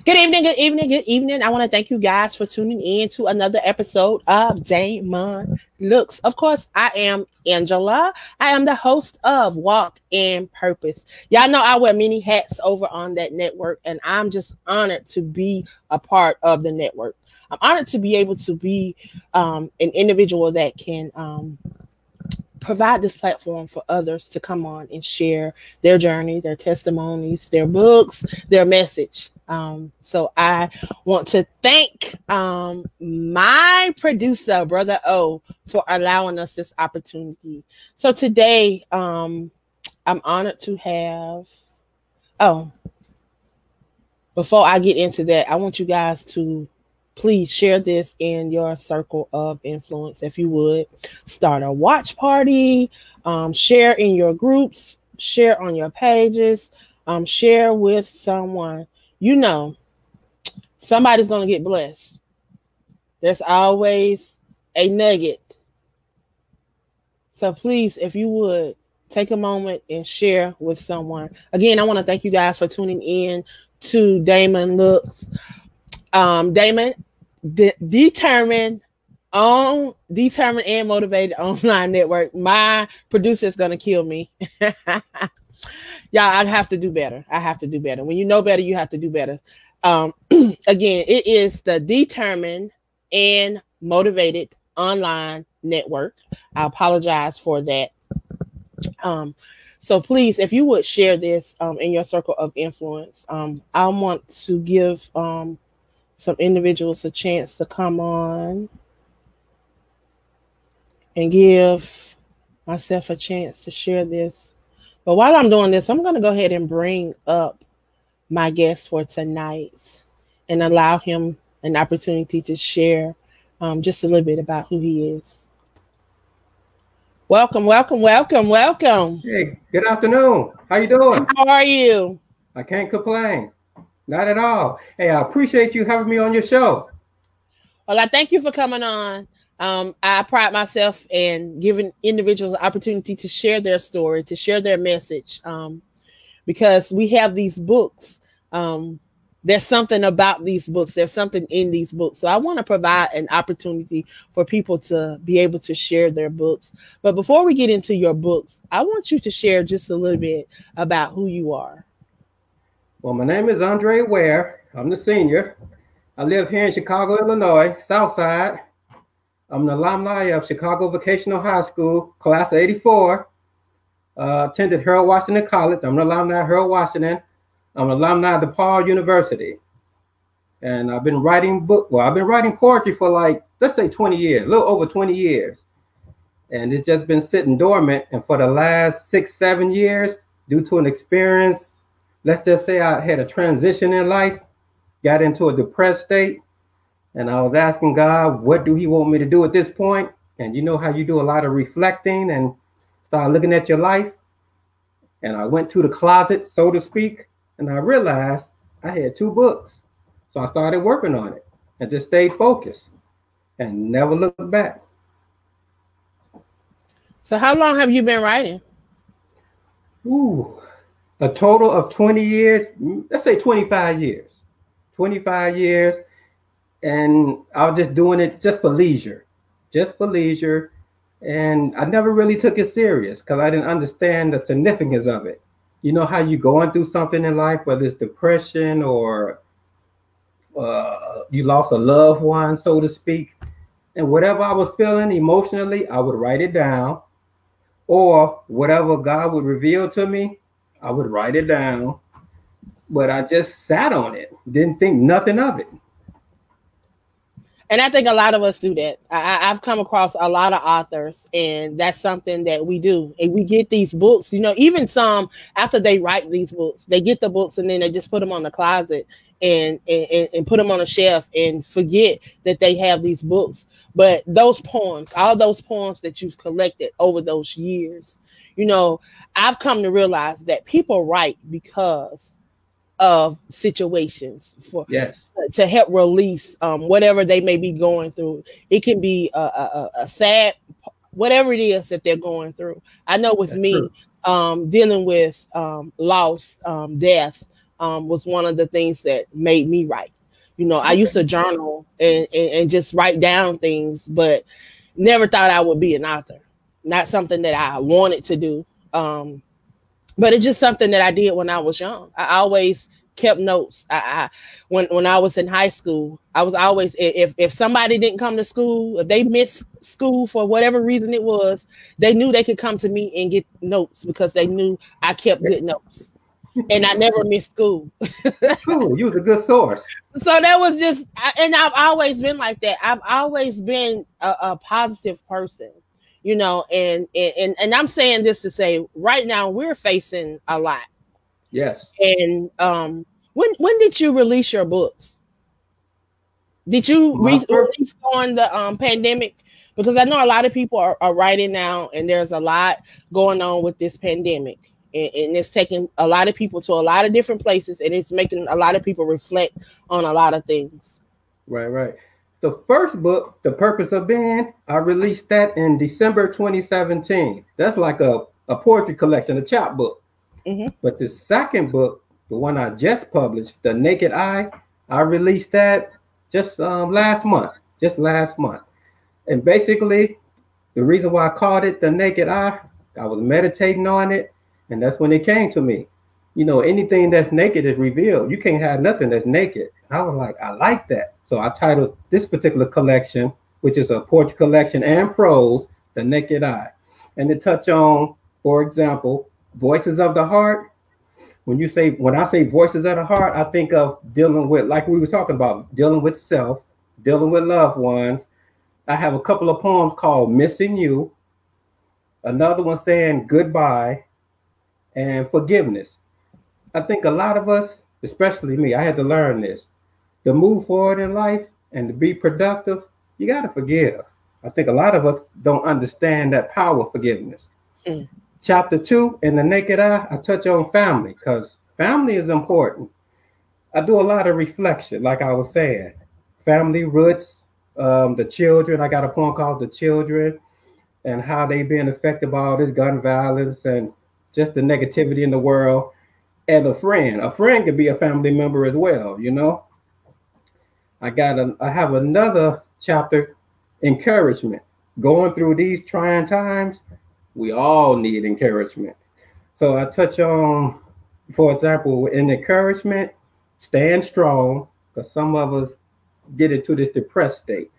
Good evening, good evening, good evening. I want to thank you guys for tuning in to another episode of D.A.M.O.N Looks. Of course, I am Angela. I am the host of Walk in Purpose. Y'all know I wear many hats over on that network, and I'm just honored to be a part of the network. I'm honored to be able to be an individual that can provide this platform for others to come on and share their journey, their testimonies, their books, their message. So I want to thank my producer, Brother O, for allowing us this opportunity. So today, I'm honored to have, before I get into that, I want you guys to please share this in your circle of influence. If you would, start a watch party, share in your groups, share on your pages, share with someone. You know, somebody's going to get blessed. There's always a nugget. So please, if you would, take a moment and share with someone. Again, I want to thank you guys for tuning in to D.A.M.O.N Looks. D.A.M.O.N, determined and motivated online network. My producer is gonna kill me. Y'all, I have to do better. When you know better, you have to do better. Again, it is the Determined and Motivated Online Network. I apologize for that. So please, if you would share this in your circle of influence, I want to give some individuals a chance to come on and give myself a chance to share this. But while I'm doing this, I'm going to go ahead and bring up my guest for tonight and allow him an opportunity to share just a little bit about who he is. Welcome. Hey, good afternoon. How you doing? How are you? I can't complain. Not at all. Hey, I appreciate you having me on your show. Well, I thank you for coming on. I pride myself in giving individuals an opportunity to share their story, to share their message, because we have these books. There's something about these books. There's something in these books. So I want to provide an opportunity for people to be able to share their books. But before we get into your books, I want you to share just a little bit about who you are. Well, my name is Undra Ware. I'm the senior. I live here in Chicago, Illinois, South Side. I'm an alumni of Chicago Vocational High School, class of 84. Attended Harold Washington College. I'm an alumni of Harold Washington. I'm an alumni of the P.O.W.E.R University. And I've been writing poetry for let's say 20 years, a little over 20 years. And it's just been sitting dormant. And for the last 6-7 years, due to an experience, let's just say I had a transition in life, got into a depressed state, and I was asking God, what do he want me to do at this point? And you know how you do a lot of reflecting and start looking at your life. And I went to the closet, so to speak, and I realized I had 2 books. So I started working on it and just stayed focused and never looked back. So how long have you been writing? A total of 20 years, let's say 25 years. 25 years, and I was just doing it just for leisure. And I never really took it serious because I didn't understand the significance of it. You know how you're going through something in life, whether it's depression or you lost a loved one, so to speak. And whatever I was feeling emotionally, I would write it down. Or whatever God would reveal to me, I would write it down. But I just sat on it, didn't think nothing of it. And I think a lot of us do that. I've come across a lot of authors, and that's something that we do. And we get these books, even some after they write these books, they get the books and then they just put them on the closet and put them on a shelf and forget that they have these books. But those poems, all those poems that you've collected over those years, I've come to realize that people write because of situations to help release whatever they may be going through. It can be a sad, whatever it is that they're going through. I know with me, dealing with loss, death, was one of the things that made me write. You know, I used to journal and just write down things, but never thought I would be an author. Not something that I wanted to do. But it's just something that I did when I was young. I always kept notes. When I was in high school, I was always, if somebody didn't come to school, if they missed school for whatever reason it was, they knew they could come to me and get notes because they knew I kept good notes. And I never missed school. Cool. You was a good source. So that was just, and I've always been like that. I've always been a positive person, you know, and I'm saying this to say right now we're facing a lot. Yes. And when did you release your books? Did you release on the pandemic? Because I know a lot of people are writing now, and there's a lot going on with this pandemic. And it's taking a lot of people to a lot of different places, and it's making a lot of people reflect on a lot of things. Right. The first book, The Purpose of Being, I released that in December 2017. That's like a poetry collection, a chapbook. Mm-hmm. But the second book, the one I just published, The Naked Eye, I released that just last month. And basically, the reason why I called it The Naked Eye, I was meditating on it. And that's when it came to me. You know, anything that's naked is revealed. You can't have nothing that's naked. And I was like, I like that. So I titled this particular collection, which is a poetry collection and prose, The Naked Eye. And to touch on, for example, voices of the heart. When I say voices of the heart, I think of dealing with, like we were talking about, dealing with self, dealing with loved ones. I have a couple of poems called Missing You. Another one saying goodbye. And forgiveness. I think a lot of us, especially me, I had to learn this. To move forward in life and to be productive, you got to forgive. I think a lot of us don't understand that power of forgiveness. Mm. Chapter 2, in The Naked Eye, I touch on family because family is important. I do a lot of reflection, like I was saying. Family roots, the children. I got a poem called The Children and how they being affected by all this gun violence and just the negativity in the world. And a friend can be a family member as well, you know. I have another chapter, encouragement. Going through these trying times, we all need encouragement. So I touch on, for example, in encouragement, stand strong, because some of us get into this depressed state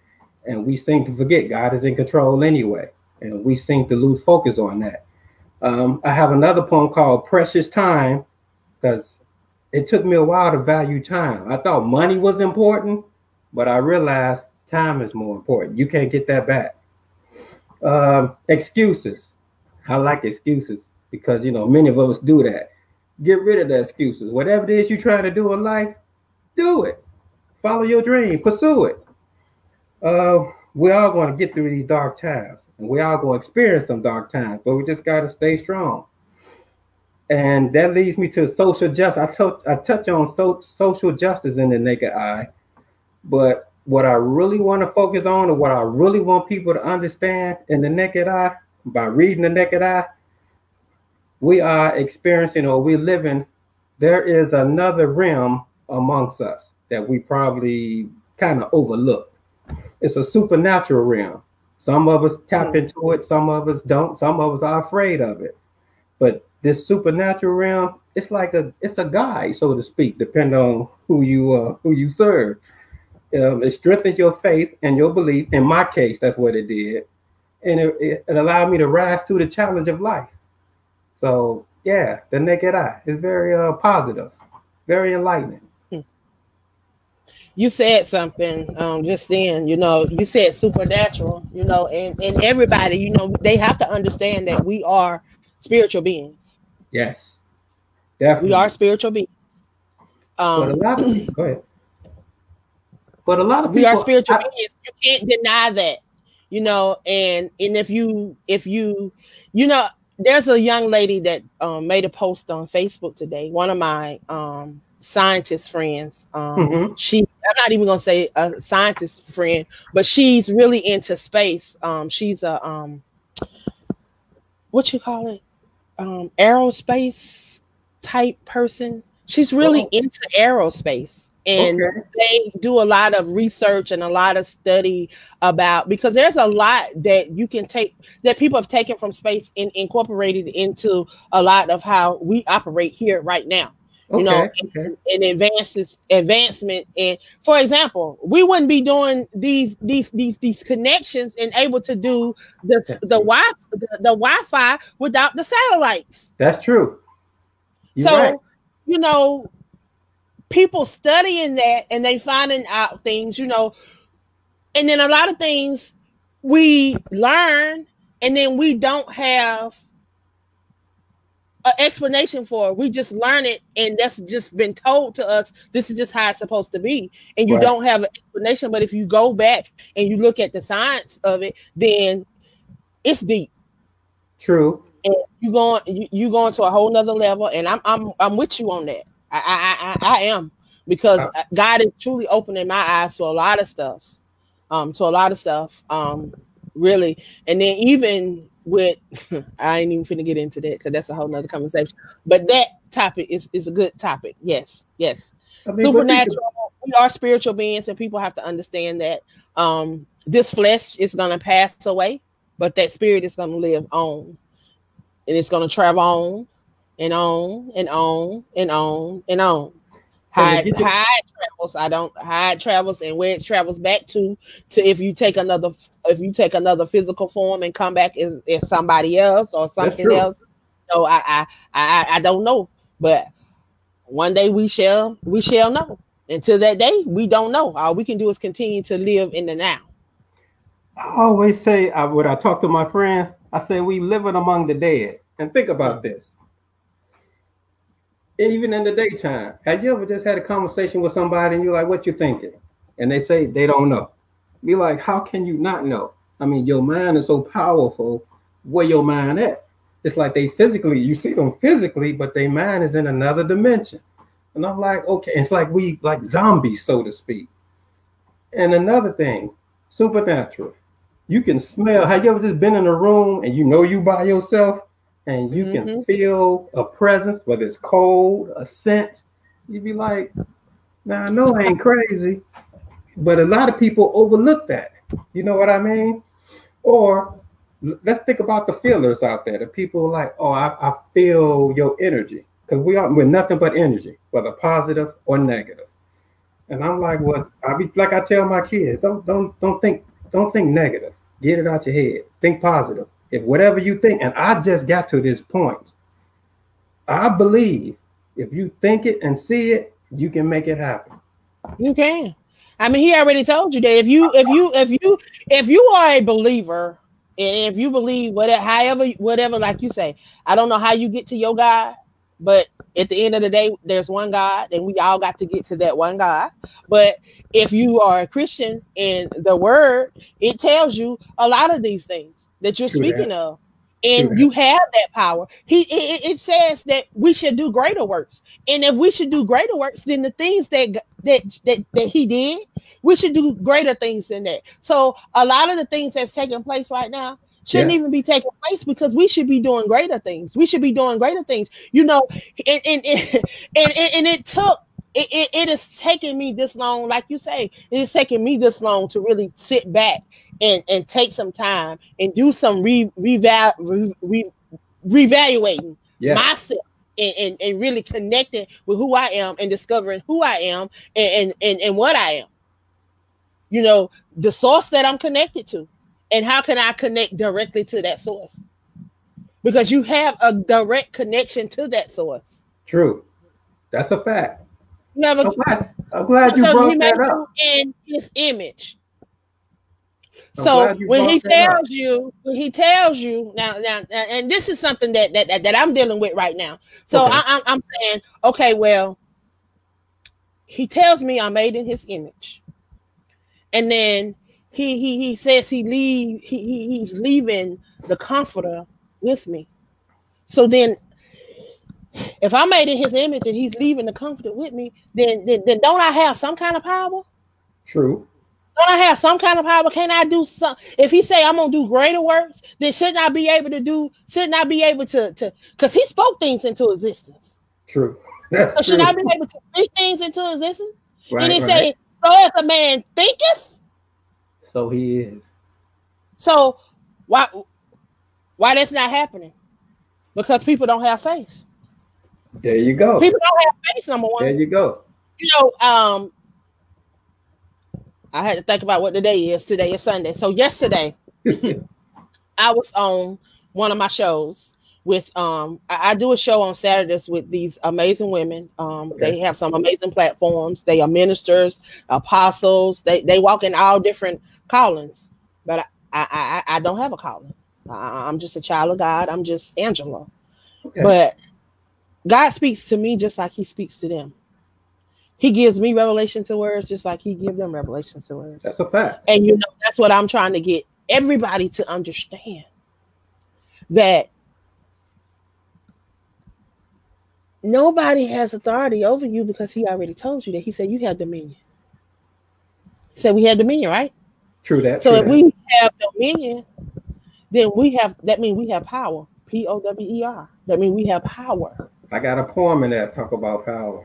and we seem to forget God is in control anyway. And we seem to lose focus on that. I have another poem called Precious Time, because it took me a while to value time. I thought money was important, but I realized time is more important. You can't get that back. Excuses. I like excuses because, you know, many of us do that. Get rid of the excuses. Whatever it is you're trying to do in life, do it. Follow your dream. Pursue it. We're all going to get through these dark times. And we all going to experience some dark times, but we just got to stay strong. And that leads me to social justice. I touch on social justice in The Naked Eye, but what I really want to focus on, or what I really want people to understand in The Naked Eye, by reading The Naked Eye, we are experiencing, or we're living, there is another realm amongst us that we probably kind of overlooked. It's a supernatural realm. Some of us tap into it, some of us don't, some of us are afraid of it. But this supernatural realm, it's a guide, so to speak, depending on who you serve. It strengthens your faith and your belief. In my case, that's what it did. And it allowed me to rise to the challenge of life. So yeah, The Naked Eye is very positive, very enlightening. You said something just then, you know, you said supernatural, you know, and everybody, you know, they have to understand that we are spiritual beings. Yes, definitely. We are spiritual beings. But a lot of people, go ahead. But a lot of people, we are spiritual beings. You can't deny that, you know, and if you, you know, there's a young lady that made a post on Facebook today. One of my scientist friends. I'm not even gonna say a scientist friend, but she's really into space. She's a what you call it, aerospace type person. She's really into aerospace. And they do a lot of research and a lot of study about, because there's a lot that you can take, that people have taken from space and incorporated into a lot of how we operate here right now. You know, and advancement. And for example, we wouldn't be doing these connections and able to do the Wi-Fi without the satellites. That's true. You're right. You know, people studying that and they finding out things, you know, and then a lot of things we learn and then we don't have an explanation for it. We just learn it and that's just been told to us. This is just how it's supposed to be. And you don't have an explanation. But if you go back and you look at the science of it, then it's deep. True. And you going to a whole nother level. And I'm with you on that. I am, because God is truly opening my eyes to a lot of stuff. Really. And then even with, I ain't even finna get into that because that's a whole nother conversation. But that topic is a good topic. Yes. I mean, supernatural. We are spiritual beings, and people have to understand that this flesh is gonna pass away, but that spirit is gonna live on, and it's gonna travel on and on and on and on and on. How it travels, how it travels and where it travels back to if you take another physical form and come back as somebody else or something else. So I don't know, but one day we shall know. Until that day, we don't know. All we can do is continue to live in the now. I always say, when I talk to my friends, I say we living among the dead. And think about this. Even in the daytime, have you ever just had a conversation with somebody and you're like, what you thinking? And they say they don't know. Be like, how can you not know? I mean, your mind is so powerful. Where your mind at? It's like you see them physically, but their mind is in another dimension. And I'm like, okay, it's like we like zombies, so to speak. And another thing, supernatural. You can smell. Have you ever just been in a room and you know you by yourself? And you can feel a presence, whether it's cold, a scent. You'd be like, now I know I ain't crazy, but a lot of people overlook that. You know what I mean? Or let's think about the feelers out there. The people are like, oh, I feel your energy. Because we're nothing but energy, whether positive or negative. And I'm like, well, I tell my kids, don't think negative. Get it out your head. Think positive. If whatever you think, and I just got to this point, I believe if you think it and see it, you can make it happen. You can. I mean, he already told you that if you are a believer, and if you believe whatever, like you say, I don't know how you get to your God, but at the end of the day, there's one God, and we all got to get to that one God. But if you are a Christian and the word, it tells you a lot of these things that you're speaking of, and you have that power. It says that we should do greater works, and if we should do greater works than the things that he did, we should do greater things than that. So a lot of the things that's taking place right now shouldn't even be taking place, because we should be doing greater things. We should be doing greater things, you know. And it has taken me this long, like you say, it's taken me this long to really sit back and take some time and do some reevaluating myself and really connecting with who I am and discovering who I am and what I am. You know, the source that I'm connected to, and how can I connect directly to that source? Because you have a direct connection to that source. True. That's a fact. I'm glad you brought that up. In his image. So when he tells you now, and this is something that I'm dealing with right now. So I'm saying, okay, well, he tells me I'm made in his image, and then he says he's leaving the comforter with me. So then, if I'm made in his image and he's leaving the comforter with me, then don't I have some kind of power? True. Don't I have some kind of power? Can I do something? If he say I'm gonna do greater works, then shouldn't I be able to because he spoke things into existence. True. That's So should true. I be able to speak things into existence? And Right, he right. say, so as a man thinketh. So he is. So why that's not happening? Because people don't have faith. There you go. People don't have faith, number There one. you go. You know, I had to think about what the day is. Today is Sunday. So yesterday, I was on one of my shows with I do a show on Saturdays with these amazing women. Okay. They have some amazing platforms. They are ministers, apostles. They walk in all different callings. But I don't have a calling. I'm just a child of God. I'm just Angela. Okay. But God speaks to me just like he speaks to them. He gives me revelation to words just like he gives them revelation to words. That's a fact. And you know, that's what I'm trying to get everybody to understand. That nobody has authority over you because he already told you that. He said you have dominion. He said we have dominion, right? True that. So True if that. we have dominion, then that means we have power. P.O.W.E.R. That means we have power. I got a poem in there talk about power.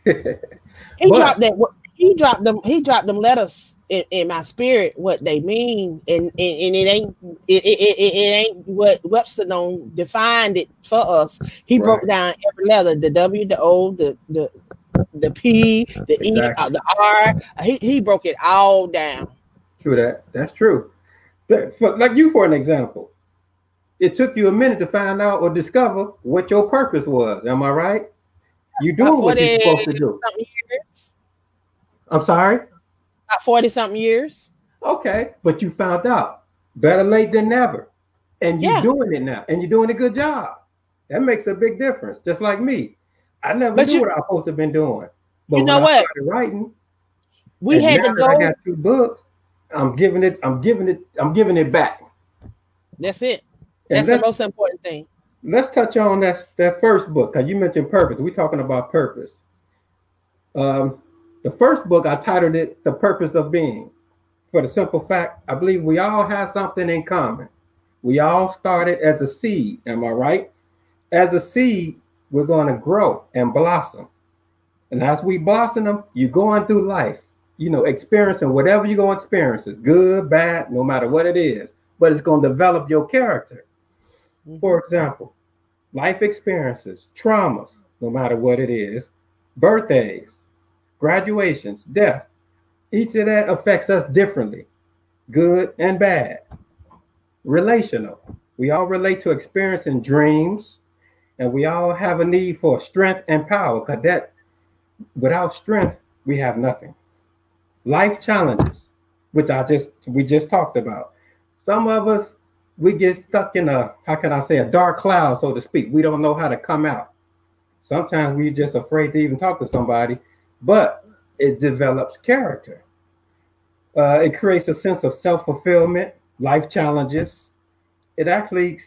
He dropped that. He dropped them letters in my spirit. What they mean, and it ain't what Webster defined it for us. He broke down every letter: the W, the O, the P, the Exactly. E, the R. He broke it all down. True that. That's true. Like you, for an example, it took you a minute to find out or discover what your purpose was. Am I right? You doing what you're supposed to do. Years. I'm sorry? About 40-something years. Okay, but you found out. Better late than never. And you're doing it now. And you're doing a good job. That makes a big difference. Just like me. I never knew what I was supposed to have been doing. But you know when what? I started writing, we had to go. I got 2 books. I'm giving it back. That's it. That's the most important thing. Let's touch on that first book, because you mentioned purpose. We're talking about purpose. The first book, I titled it The Purpose of Being. For the simple fact, I believe we all have something in common. We all started as a seed, am I right? As a seed, we're going to grow and blossom. And as we blossom them, you're going through life, experiencing whatever you're going to experience, good, bad, no matter what it is, but it's going to develop your character. For example, life experiences, traumas, no matter what it is, birthdays, graduations, death, each of that affects us differently, good and bad. Relational, we all relate to experiencing dreams, and we all have a need for strength and power, because that without strength, we have nothing. Life challenges, which we just talked about. Some of us, we get stuck in a dark cloud, so to speak. We don't know how to come out. Sometimes we're just afraid to even talk to somebody, but it develops character. It creates a sense of self-fulfillment, life challenges. It actually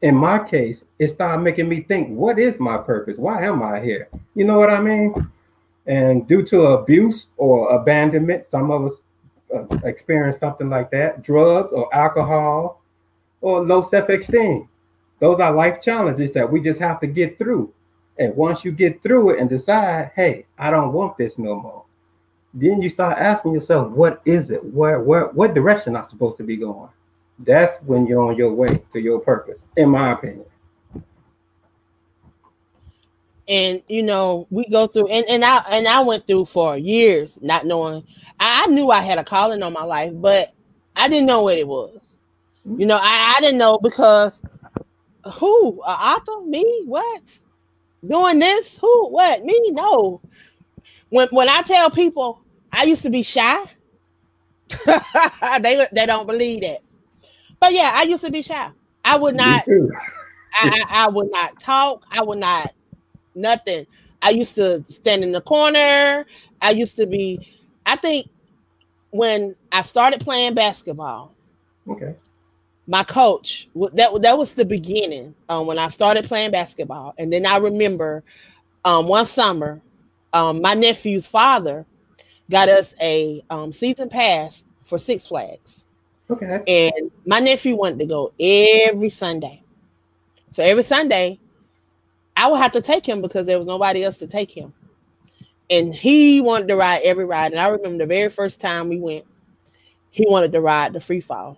in my case, it started making me think, what is my purpose? Why am I here? You know what I mean? And due to abuse or abandonment, some of us experience something like that, drugs or alcohol, or low self-esteem. Those are life challenges that we just have to get through. And once you get through it and decide, hey, I don't want this no more, then you start asking yourself, what is it? What direction am I supposed to be going? That's when you're on your way to your purpose, in my opinion. And we go through, and I went through for years not knowing. I knew I had a calling on my life, but I didn't know what it was. I didn't know, because who? Author? Me? What? Doing this? Who? What? Me? No. When I tell people I used to be shy, they don't believe that. But yeah, I used to be shy. I would not. I would not talk. I would not. Nothing. I used to stand in the corner. I think when I started playing basketball, okay, my coach, that was the beginning when I started playing basketball. And then I remember one summer, my nephew's father got us a season pass for Six Flags. Okay. And my nephew wanted to go every Sunday. So every Sunday, I would have to take him because there was nobody else to take him. And he wanted to ride every ride. And I remember the very first time we went, he wanted to ride the free fall.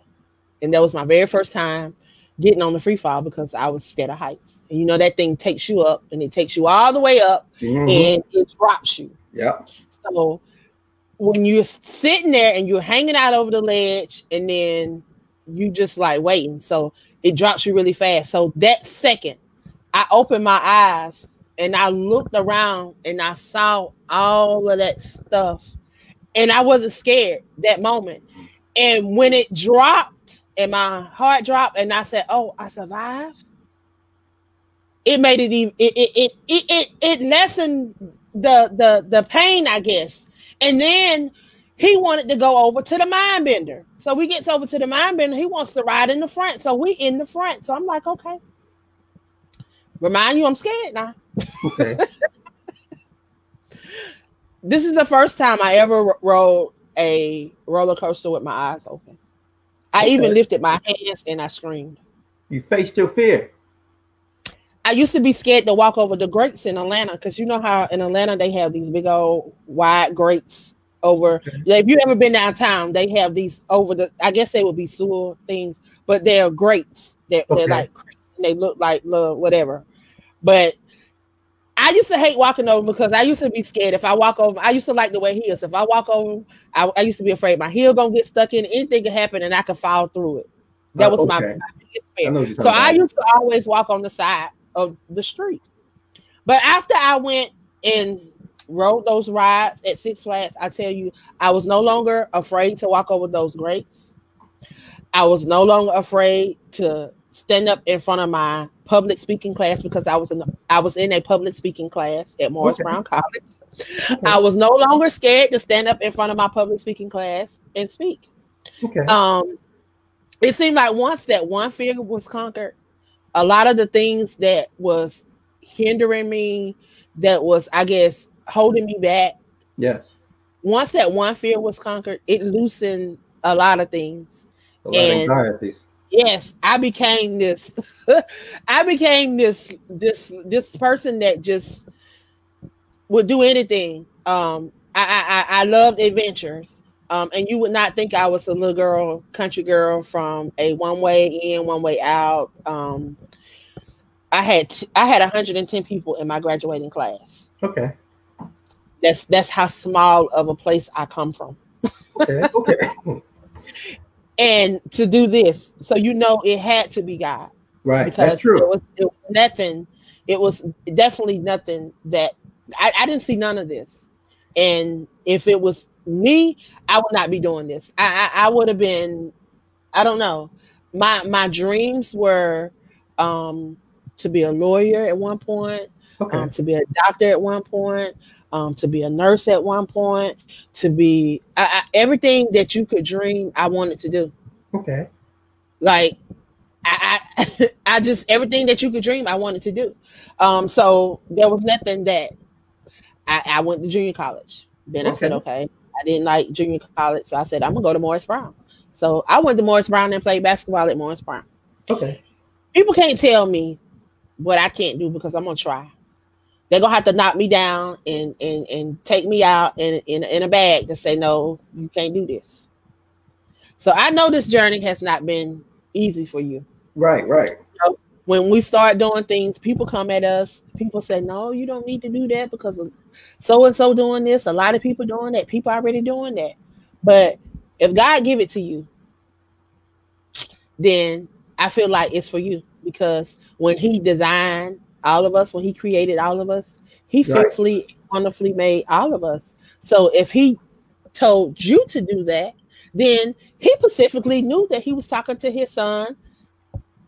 And that was my very first time getting on the free fall because I was scared of heights. And you know, that thing takes you up and it takes you all the way up and it drops you. Yeah. So when you're sitting there and you're hanging out over the ledge and then you just like waiting. So it drops you really fast. So that second, I opened my eyes and I looked around and I saw all of that stuff. And I wasn't scared that moment. And when it dropped and my heart dropped and I said, oh, I survived. It made it even, it lessened the pain, I guess. And then he wanted to go over to the mind bender. So we gets over to the mind bender. He wants to ride in the front. So we in the front. So I'm like, okay. Remind you, I'm scared now. Okay. This is the first time I ever rode a roller coaster with my eyes open. I even lifted my hands and I screamed. You faced your fear. I used to be scared to walk over the grates in Atlanta because you know how in Atlanta they have these big old wide grates over. If you ever been downtown, they have these over the. I guess they would be sewer things, but they're grates. They're like they look like little whatever. But I used to hate walking over because I used to be scared. If I walk over, I used to like the way heels. If I walk over, I used to be afraid my heel gonna get stuck in. Anything could happen and I could fall through it. That was my biggest fear. So I used to always walk on the side of the street. But after I went and rode those rides at Six Flags, I tell you, I was no longer afraid to walk over those grates. I was no longer afraid to stand up in front of my public speaking class because I was in a public speaking class at Morris Brown College. I was no longer scared to stand up in front of my public speaking class and speak. It seemed like once that one fear was conquered, a lot of the things that was hindering me, that was, I guess, holding me back. Yes. Once that one fear was conquered, it loosened a lot of things. A lot of anxieties. Yes, I became this. I became this person that just would do anything. I loved adventures. And you would not think I was a little girl, country girl from a one way in, one way out. I had 110 people in my graduating class. Okay. That's how small of a place I come from. Okay. And to do this, so you know it had to be God. Right. Because that's true. It was nothing. It was definitely nothing that I didn't see none of this. And if it was me, I would not be doing this. I would have been, I don't know. My dreams were to be a lawyer at one point, to be a doctor at one point, to be a nurse at one point, to be everything that you could dream, I wanted to do. Okay. Like I just everything that you could dream, I wanted to do. So there was nothing that I went to junior college. Then I said, okay, I didn't like junior college, so I said I'm gonna go to Morris Brown. So I went to Morris Brown and played basketball at Morris Brown. Okay. People can't tell me what I can't do because I'm gonna try. They're gonna have to knock me down and take me out in a bag to say, no, you can't do this. So I know this journey has not been easy for you. Right. So when we start doing things, people come at us. People say, no, you don't need to do that because of so-and-so doing this. A lot of people doing that. People already doing that. But if God give it to you, then I feel like it's for you. Because when he designed all of us, when he created all of us, he fearfully, wonderfully made all of us. So if he told you to do that, then he specifically knew that he was talking to his son,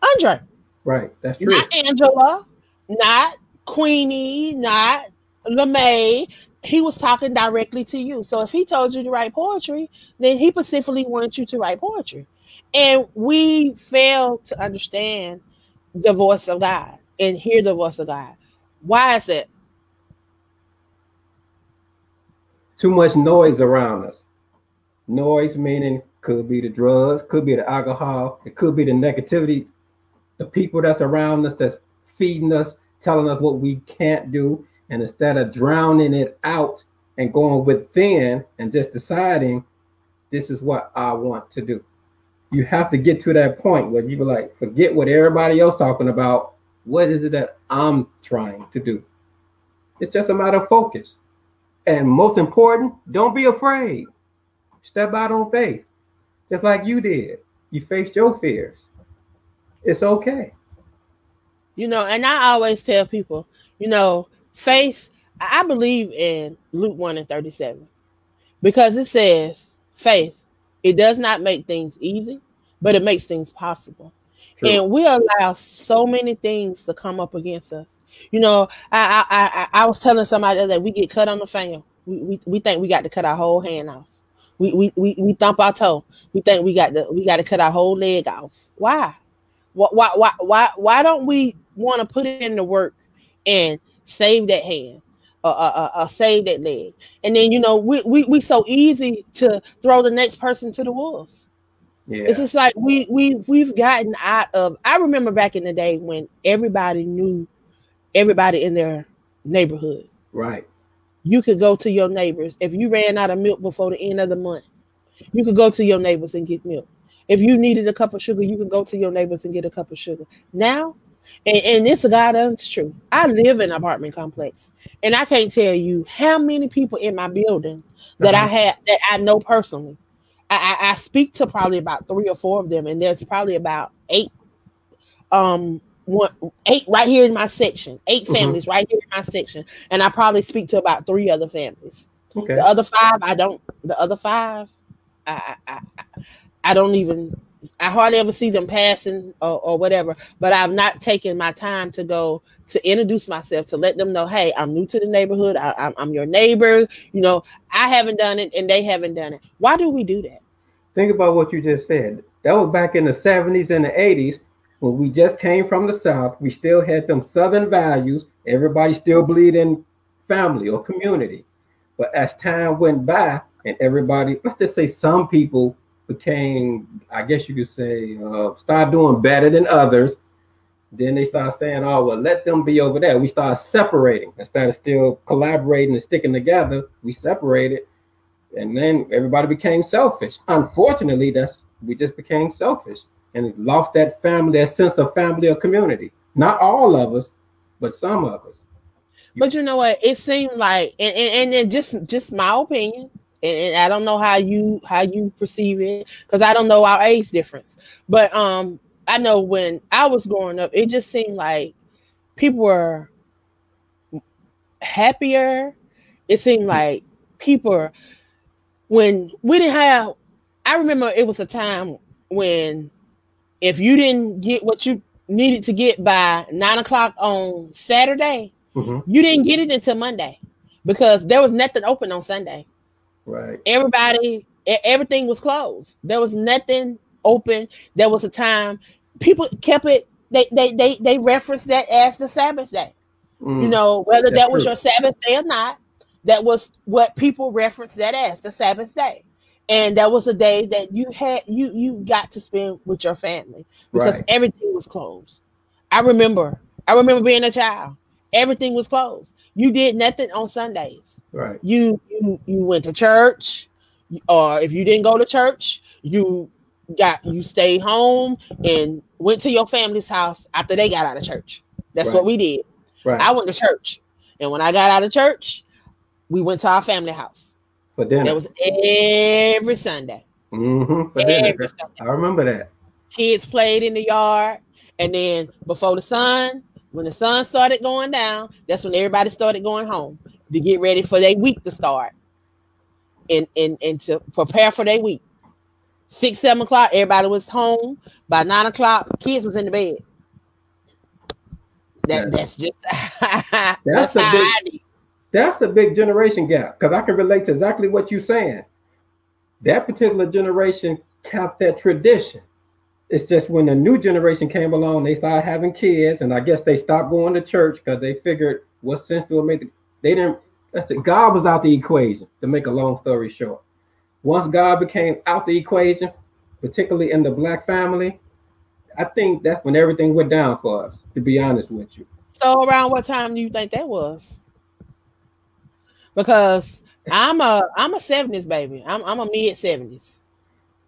Andre. Right, that's true. Not Angela, not Queenie, not LeMay. He was talking directly to you. So if he told you to write poetry, then he specifically wanted you to write poetry. And we fail to understand the voice of God and hear the voice of God. Why is that? Too much noise around us. Noise meaning could be the drugs, could be the alcohol, it could be the negativity, the people that's around us that's feeding us telling us what we can't do. And instead of drowning it out and going within and just deciding, this is what I want to do. You have to get to that point where you be like, forget what everybody else talking about. What is it that I'm trying to do? It's just a matter of focus. And most important, don't be afraid. Step out on faith, just like you did. You faced your fears. It's okay. You know, and I always tell people, you know, faith, I believe in Luke 1:37 because it says faith, it does not make things easy, but it makes things possible. True. And we allow so many things to come up against us. You know, I was telling somebody that we get cut on the finger. We think we got to cut our whole hand off. We thump our toe. We think we got to cut our whole leg off. Why? Why don't we want to put it in the work and save that hand or save that leg? And then, you know, we so easy to throw the next person to the wolves. Yeah. It's just like we've gotten out of. I remember back in the day when everybody knew everybody in their neighborhood. Right. You could go to your neighbors. If you ran out of milk before the end of the month, you could go to your neighbors and get milk. If you needed a cup of sugar, you could go to your neighbors and get a cup of sugar. Now, and it's a God honest truth. I live in an apartment complex, and I can't tell you how many people in my building that I know personally. I speak to probably about 3 or 4 of them, and there's probably about 8 right here in my section, 8 families right here in my section, and I probably speak to about 3 other families. Okay. The other 5, I don't. The other 5, I don't even. I hardly ever see them passing or whatever. But I've not taken my time to go to introduce myself, to let them know, hey, I'm new to the neighborhood. I'm your neighbor. You know, I haven't done it, and they haven't done it. Why do we do that? Think about what you just said. That was back in the 70s and the 80s. When we just came from the South, we still had them Southern values. Everybody still believed in family or community. But as time went by and everybody, let's just say some people became, I guess you could say, started doing better than others. Then they start saying, oh, well, let them be over there. We start separating. Instead of still collaborating and sticking together, we separated. And then everybody became selfish. Unfortunately, we just became selfish. And lost that family, that sense of family or community. Not all of us, but some of us. But you know what? It seemed like, and just my opinion, and I don't know how you perceive it, because I don't know our age difference. But I know when I was growing up, it just seemed like people were happier. It seemed like people, when we didn't have, I remember it was a time when if you didn't get what you needed to get by 9 o'clock on Saturday, you didn't get it until Monday, because there was nothing open on Sunday. Right. Everything was closed. There was nothing open. There was a time people kept it. They referenced that as the Sabbath day. You know, whether that was your Sabbath day or not, that was what people referenced that as, the Sabbath day. And that was a day that you got to spend with your family, because everything was closed. I remember being a child. Everything was closed. You did nothing on Sundays. Right. You went to church, or if you didn't go to church, you stayed home and went to your family's house after they got out of church. That's what we did. Right. I went to church, and when I got out of church, we went to our family house. For dinner. That was every Sunday. For dinner. I remember that. Kids played in the yard, and then when the sun started going down, that's when everybody started going home to get ready for their week to start, and to prepare for their week. 6, 7 o'clock, everybody was home. By 9 o'clock, kids was in the bed. That's just That's a big generation gap, because I can relate to exactly what you're saying. That particular generation kept that tradition. It's just when the new generation came along, they started having kids, and I guess they stopped going to church because they figured, what sense do it make? God was out the equation, to make a long story short. Once God became out the equation, particularly in the Black family, I think that's when everything went down for us, to be honest with you. So around what time do you think that was? Because I'm a 70s baby. I'm a mid 70s.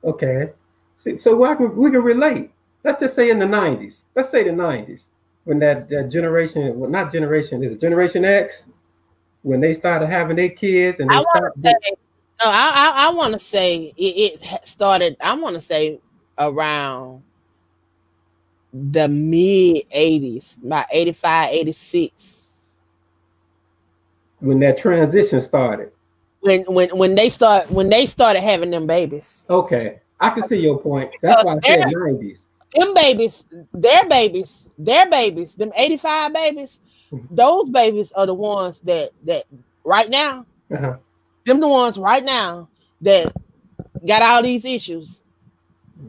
Okay. See, so we can relate. Let's just say in the 90s. Let's say the 90s. When that generation, well, not generation, is it Generation X? When they started having their kids and I they want stopped. to say no. I want to say it started. I want to say around the mid 80s, about 85, 86. When that transition started. When they started having them babies. Okay. I can see your point. That's why I said 90s. Them babies, their babies, them 85 babies, those babies are the ones that right now, Uh-huh. them the ones right now that got all these issues.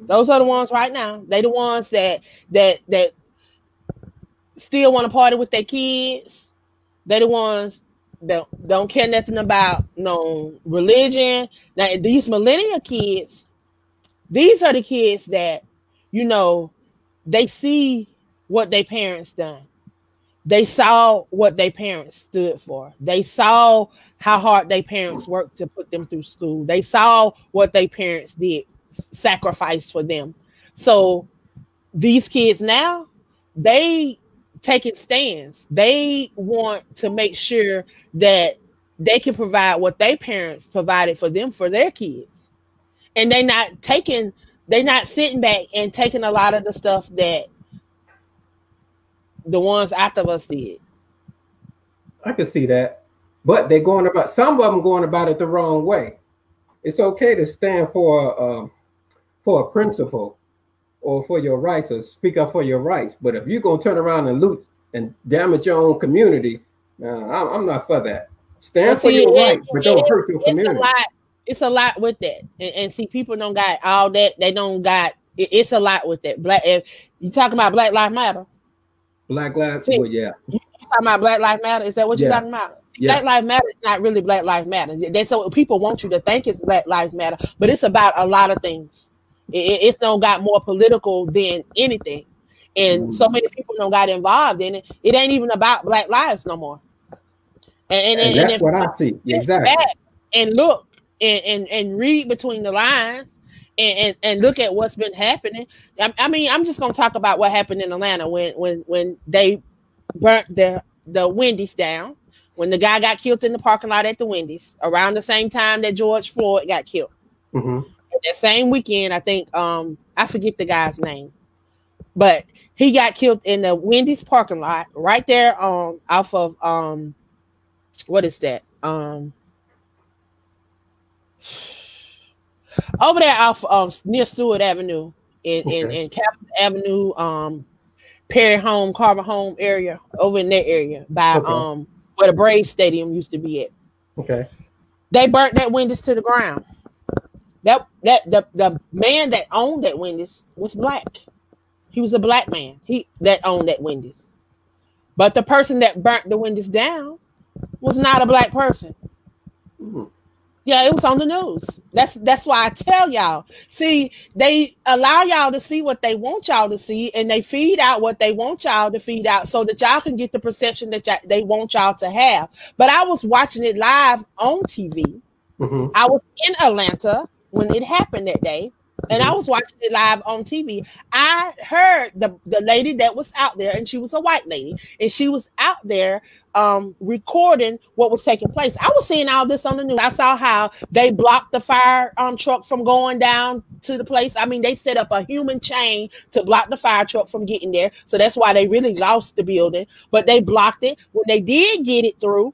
Those are the ones right now. They the ones that still want to party with their kids. They the ones that don't care nothing about no religion. Now these millennial kids, these are the kids that, you know, they see what their parents done. They saw what their parents stood for. They saw how hard their parents worked to put them through school. They saw what their parents did, sacrifice for them. So these kids now, they taking stands. They want to make sure that they can provide what their parents provided for them for their kids. And they're not sitting back and taking a lot of the stuff that the ones after us did. I can see that. But they're going about, some of them going about it the wrong way. It's okay to stand for a principle or for your rights or speak up for your rights. But if you're going to turn around and loot and damage your own community, I'm not for that. Stand for your rights, but don't hurt your community. It's a lot with that. And see, people don't got all that. They don't got, it's a lot with that. If you talking about Black Lives Matter. Black Lives, well, yeah. You talking about Black Lives Matter? Is that what you're talking about? Yeah. Black Lives Matter is not really Black Lives Matter. That's what people want you to think it's Black Lives Matter, but it's about a lot of things. It's don't got more political than anything, and so many people don't got involved in it. It ain't even about Black lives no more. And that's what I see. Exactly. And look and read between the lines and look at what's been happening. I mean, I'm just gonna talk about what happened in Atlanta when they burnt the Wendy's down. When the guy got killed in the parking lot at the Wendy's around the same time that George Floyd got killed. Mm-hmm. That same weekend, I think, I forget the guy's name, but he got killed in the Wendy's parking lot right there off of what is that? Over there off near Stewart Avenue in Capitol Avenue, Perry Home, Carver Home area, over in that area by where the Braves Stadium used to be at. Okay. They burnt that Wendy's to the ground. The man that owned that Wendy's was black. He was a black man. That owned that Wendy's. But the person that burnt the Wendy's down was not a black person. Mm-hmm. Yeah, it was on the news. That's why I tell y'all. See, they allow y'all to see what they want y'all to see, and they feed out what they want y'all to feed out so that y'all can get the perception that they want y'all to have. But I was watching it live on TV. Mm-hmm. I was in Atlanta when it happened that day, and I was watching it live on TV. I heard the lady that was out there, and she was a white lady, and she was out there recording what was taking place. I was seeing all this on the news. I saw how they blocked the fire truck from going down to the place. I mean, they set up a human chain to block the fire truck from getting there. So that's why they really lost the building. But they blocked it. When they did get it through,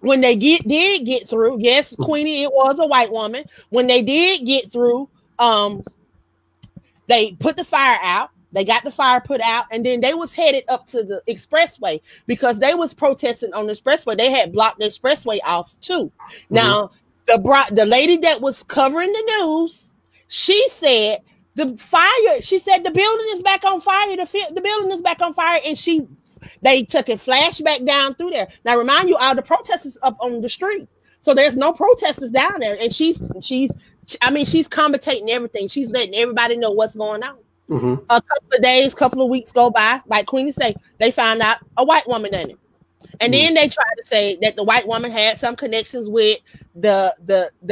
did get through, yes, Queenie, it was a white woman. When they did get through, they put the fire out. They got the fire put out, and then they was headed up to the expressway because they was protesting on the expressway. They had blocked the expressway off too. Mm-hmm. Now, the lady that was covering the news, she said the building is back on fire. The building is back on fire, and they took a flashback down through there. Now, remind you, all the protesters up on the street, so there's no protesters down there, and she's commentating everything. She's letting everybody know what's going on. A couple of days, couple of weeks go by, like Queenie say, they found out a white woman in it. And then they tried to say that the white woman had some connections with the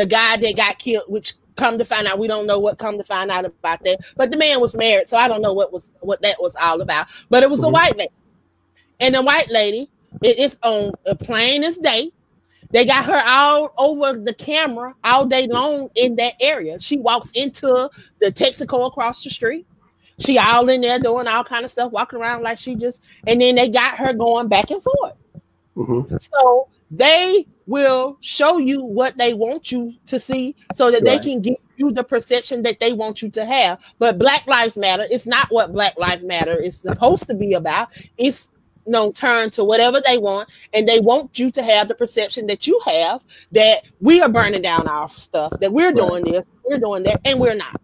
guy that got killed, which come to find out, we don't know what come to find out about that. But the man was married, so I don't know what that was all about. But it was a white lady. And the white lady, it's on plain as day. They got her all over the camera all day long in that area. She walks into the Texaco across the street. She all in there doing all kind of stuff, walking around like she just, and then they got her going back and forth. So they will show you what they want you to see so that they can give you the perception that they want you to have. But Black Lives Matter, it's not what Black Lives Matter is supposed to be about. It's turn to whatever they want, and they want you to have the perception that you have, that we are burning down our stuff, that we're doing this, we're doing that, and we're not.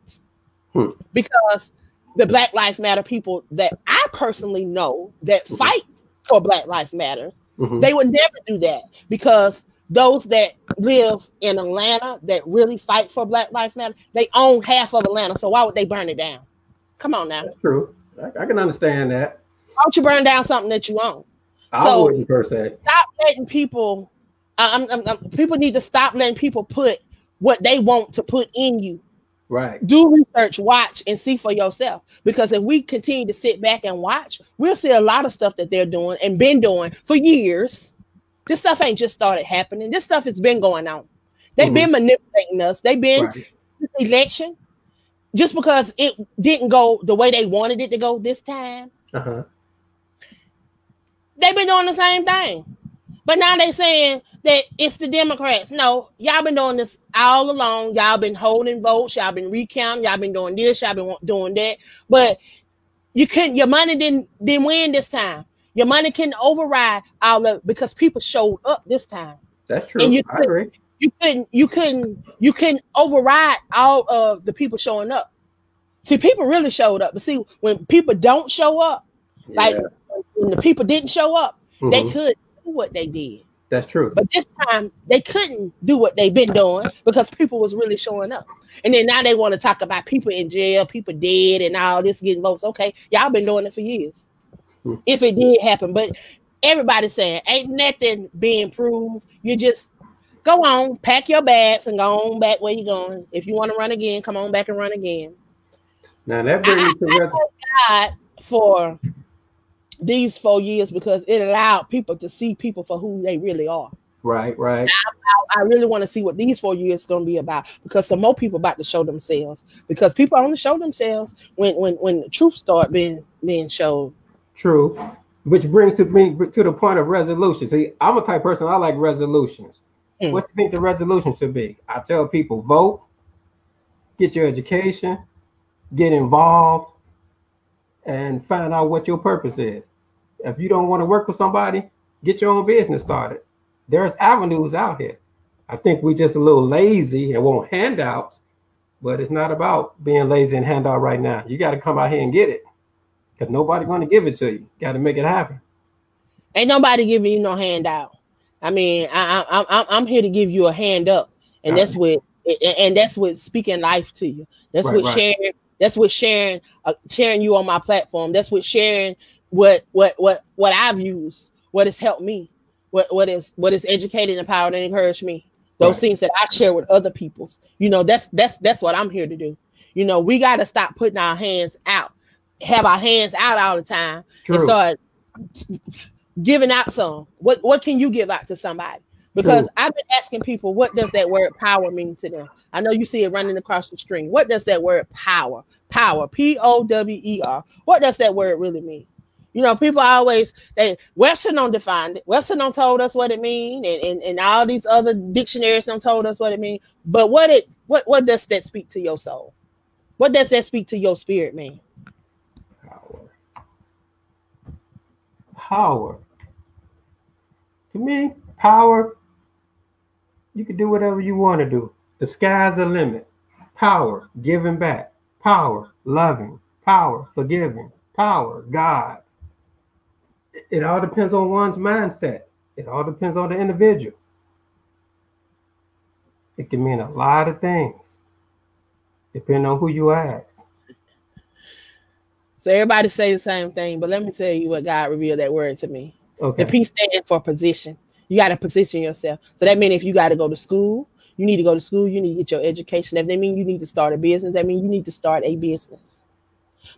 Because the Black Lives Matter people that I personally know that fight for Black Lives Matter, they would never do that, because those that live in Atlanta that really fight for Black Lives Matter, they own half of Atlanta, so why would they burn it down? Come on now. That's true. I can understand that. Why don't you burn down something that you own? I wouldn't per se. Stop letting people. People need to stop letting people put what they want to put in you. Right. Do research, watch, and see for yourself. Because if we continue to sit back and watch, we'll see a lot of stuff that they're doing and been doing for years. This stuff ain't just started happening. This stuff has been going on. They've been manipulating us. They've been this election. Just because it didn't go the way they wanted it to go this time. They've been doing the same thing. But now they saying that it's the Democrats. No, y'all been doing this all along. Y'all been holding votes. Y'all been recounting. Y'all been doing this. Y'all been doing that. But you couldn't. Your money didn't win this time. Your money couldn't override all of it because people showed up this time. That's true. And I agree. You couldn't override all of the people showing up. See, people really showed up. But see, when people don't show up, like when the people didn't show up, they could do what they did. That's true. But this time they couldn't do what they've been doing because people was really showing up. And then now they want to talk about people in jail, people dead, and all this getting votes. Okay, y'all been doing it for years. If it did happen, but everybody's saying ain't nothing being proved. You just go on, pack your bags, and go on back where you're going. If you want to run again, come on back and run again. Now that brings me to God for these 4 years because it allowed people to see people for who they really are. Right. I really want to see what these 4 years is going to be about because some more people about to show themselves because people only show themselves when the truth start being showed. True, which brings to me to the point of resolution. See, I'm a type of person, I like resolutions. What do you think the resolution should be? I tell people, vote, get your education, get involved, and find out what your purpose is. If you don't want to work with somebody, get your own business started. There's avenues out here. I think we're just a little lazy and want handouts, but it's not about being lazy and handout right now. You got to come out here and get it. Because nobody's going to give it to you. Got to make it happen. Ain't nobody giving you no handout. I mean, I'm here to give you a hand up, and that's what speaking life to you. That's sharing. That's what sharing you on my platform. That's what sharing what I've used, what has helped me, what is educated, empowered, and encouraged me. Those things that I share with other people. That's what I'm here to do. We got to stop putting our hands out. Have our hands out all the time and start giving out some. What can you give out to somebody? Because I've been asking people, what does that word power mean to them? I know you see it running across the screen. What does that word power, P.O.W.E.R, what does that word really mean? People always, Webster don't define it. Webster don't told us what it means, and all these other dictionaries don't told us what it means. But what does that speak to your soul? What does that speak to your spirit, man? Power. To me, power, you can do whatever you want to do. The sky's the limit. Power, giving back. Power, loving. Power, forgiving. Power, God. It all depends on one's mindset. It all depends on the individual. It can mean a lot of things, depending on who you ask. So everybody say the same thing, but let me tell you what God revealed that word to me. Okay. The P stands for position. You got to position yourself. So that means if you got to go to school, you need to go to school. You need to get your education. If that means you need to start a business, that means you need to start a business.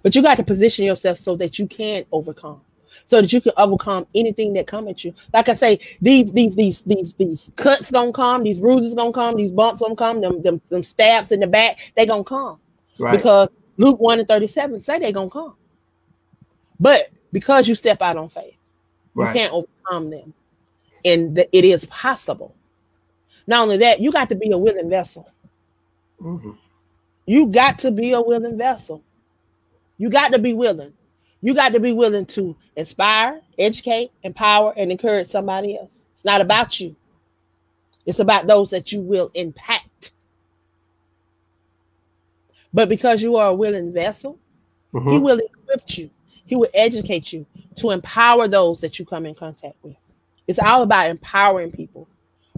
But you got to position yourself so that you can overcome, so that you can overcome anything that come at you. Like I say, these cuts gonna come, these bruises gonna come, these bumps gonna come, them stabs in the back, they gonna come. Right. Because Luke 1:37 say they gonna come. But because you step out on faith, you can't overcome them. And it is possible. Not only that, you got to be a willing vessel. Mm-hmm. You got to be a willing vessel. You got to be willing. You got to be willing to inspire, educate, empower, and encourage somebody else. It's not about you. It's about those that you will impact. But because you are a willing vessel, he will equip you. He will educate you to empower those that you come in contact with. It's all about empowering people.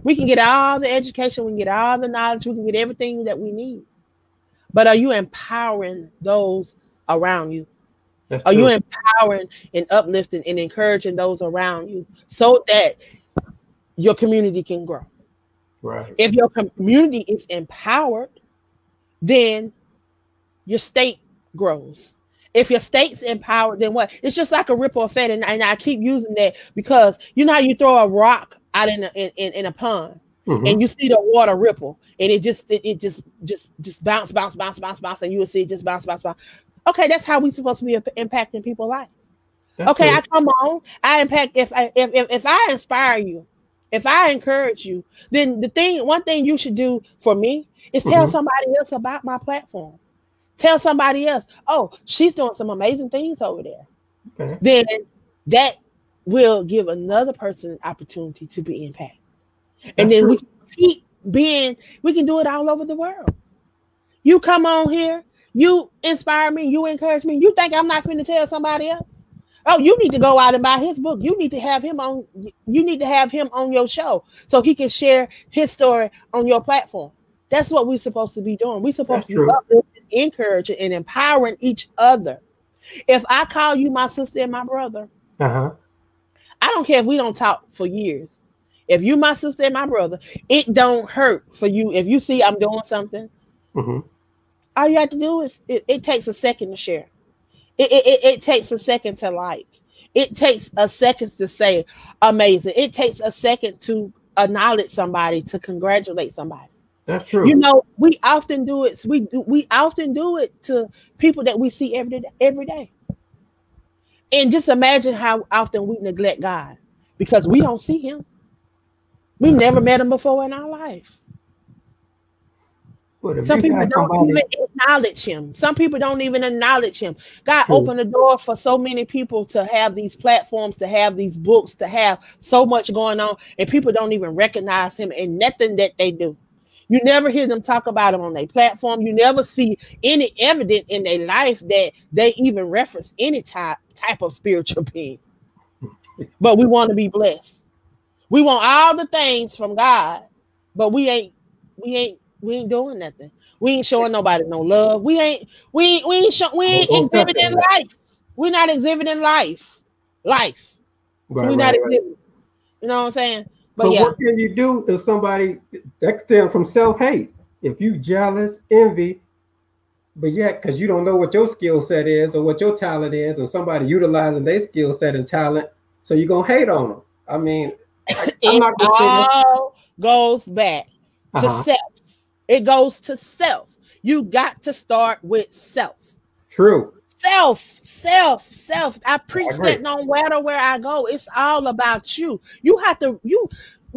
We can get all the education, we can get all the knowledge, we can get everything that we need. But are you empowering those around you? Are you empowering and uplifting and encouraging those around you so that your community can grow? Right. If your community is empowered, then your state grows. If your state's empowered, then what? It's just like a ripple effect, and I keep using that because you know how you throw a rock out in a pond, and you see the water ripple, and it just bounce, and you will see it just bounce. Okay, that's how we're supposed to be impacting people's life. Okay, I come on, I impact. If I inspire you, if I encourage you, then one thing you should do for me is tell somebody else about my platform. Tell somebody else, oh, she's doing some amazing things over there. Okay. Then that will give another person an opportunity to be impacted. And then we can keep we can do it all over the world. You come on here, you inspire me, you encourage me. You think I'm not finna tell somebody else? Oh, you need to go out and buy his book. You need to have him on your show so he can share his story on your platform. That's what we're supposed to be doing. We're supposed to be uplifting, encouraging, and empowering each other. If I call you my sister and my brother, I don't care if we don't talk for years. If you my sister and my brother, it don't hurt for you. If you see I'm doing something, all you have to do is it takes a second to share. It takes a second to like. It takes a second to say amazing. It takes a second to acknowledge somebody, to congratulate somebody. That's true. You know, we often do it. We often do it to people that we see every day. And just imagine how often we neglect God because we don't see him. We've never met him before in our life. Some people don't even acknowledge him. Some people don't even acknowledge him. God opened the door for so many people to have these platforms, to have these books, to have so much going on, and people don't even recognize him in nothing that they do. You never hear them talk about him on their platform. You never see any evidence in their life that they even reference any type of spiritual being. But we want to be blessed. We want all the things from God, but we ain't doing nothing. We ain't showing nobody no love. We ain't exhibiting life. We're not exhibiting life. Right, we're not exhibiting. You know what I'm saying? But what can you do if somebody that stems from self-hate? If you jealous, envy, but yet because you don't know what your skill set is or what your talent is, or somebody utilizing their skill set and talent, so you're gonna hate on them. I mean, it all goes back to self. It goes to self. You got to start with self. True. Self. I preach that no matter where I go. It's all about you. You have to,